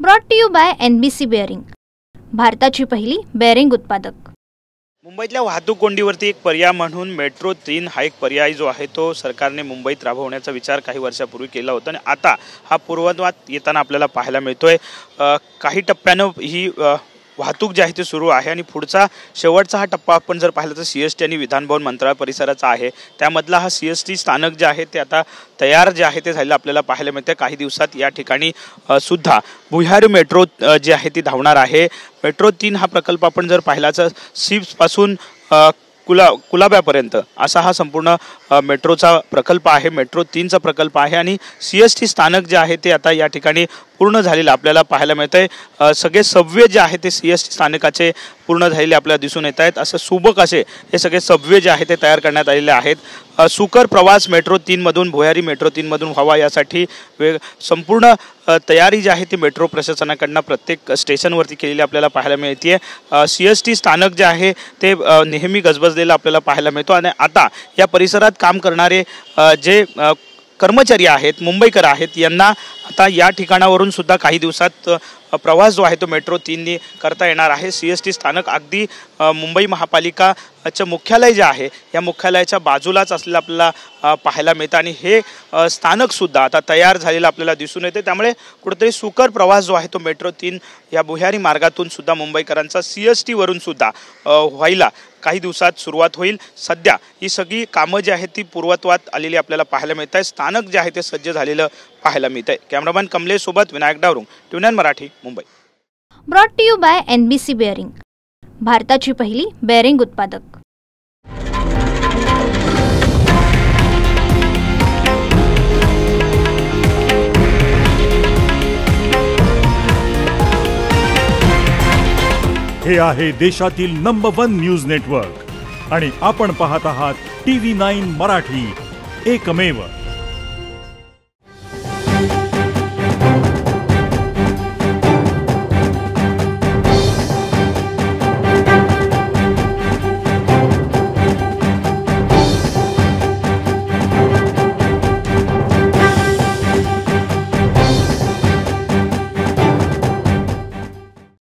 Brought to you by NBC bearing, भारताची पहिली bearing उत्पादक। मुंबईतल्या वाहतूक कोंडीवरती एक पर्याय म्हणून मेट्रो 3 हा एक पर्याय जो आहे तो सरकारने मुंबईत राबवण्याचा विचार काही वर्षापूर्वी केला होता आणि आता हा पूर्वत्वात येताना आपल्याला पाहायला मिळतोय। काही टप्प्यानं ही वाहतूक जी आहे ती सुरू आहे आणि पुढचा शेवटचा हा टप्पा आपण जर पाहिला तर CST आणि विधानभवन मंत्रालय परिसराचा आहे। त्यामधला हा CST स्थानक जे आहे ते आता तयार जे आहे ते झालेलं आपल्याला पाहायला मिळते। काही दिवसात या ठिकाणी सुद्धा भुयारी मेट्रो जी आहे ती धावणार आहे। मेट्रो 3 हा प्रकल्प आपण जर पाहिला तर सिप्सपासून कुलाब्यापर्यंत असा हा संपूर्ण मेट्रोचा प्रकल्प आहे। मेट्रो 3चा प्रकल्प आहे आणि CST स्थानक जे आहे ते आता या ठिकाणी पूर्ण झालेलं आपल्याला पाहायला मिळतंय। सगळे सबवे जे आहे ते CST स्थानकाचे पूर्ण झालेले आपल्याला दिसून येत आहेत। असं सुबक असे हे सगळे सबवे जे आहे ते तयार करण्यात आलेले आहेत। सुकर प्रवास मेट्रो 3 मधून भुयारी मेट्रो 3 मधून व्हावा यासाठी संपूर्ण तयारी जी आहे ती मेट्रो प्रशासनाकडून प्रत्येक स्टेशनवरती केलेली आपल्याला पाहायला मिळते। CST स्थानक जे आहे ते नेहमी गजबजलेलं आपल्याला पाहायला मिळतो आणि आता या परिसरात काम करणारे जे कर्मचारी आहेत, मुंबईकर आहेत, यांना आता या ठिकाणावरून सुद्धा काही दिवसात प्रवास जो आहे तो मेट्रो 3नी करता येणार आहे। CST स्थानक अगदी मुंबई महापालिकाचं मुख्यालय जे आहे या मुख्यालयाच्या बाजूलाच असलेलं आपल्याला पाहायला मिळतं आणि हे स्थानकसुद्धा आता तयार झालेलं आपल्याला दिसून येते। त्यामुळे कुठेतरी सुकर प्रवास जो आहे तो मेट्रो 3 या भुयारी मार्गातून सुद्धा मुंबईकरांचा CST वरून सुद्धा व्हायला काही दिवसात सुरुवात होईल। सध्या ही सगळी कामं जी आहेत ती पूर्वत्वात आलेली आपल्याला पाहायला मिळत आहे। स्थानक जे आहे ते सज्ज झालेलं पाहायला मिळत आहे। कॅमेरामॅन कमलेश सोबत Vinayak Davrung, tune Marathi, Mumbai. Brought to you by NBC bearing, भारताची पहिली बेअरिंग उत्पादक। हे आहे देशातील नंबर 1 न्यूज नेटवर्क आणि आपण पाहत आहात TV9 मराठी, एकमेव।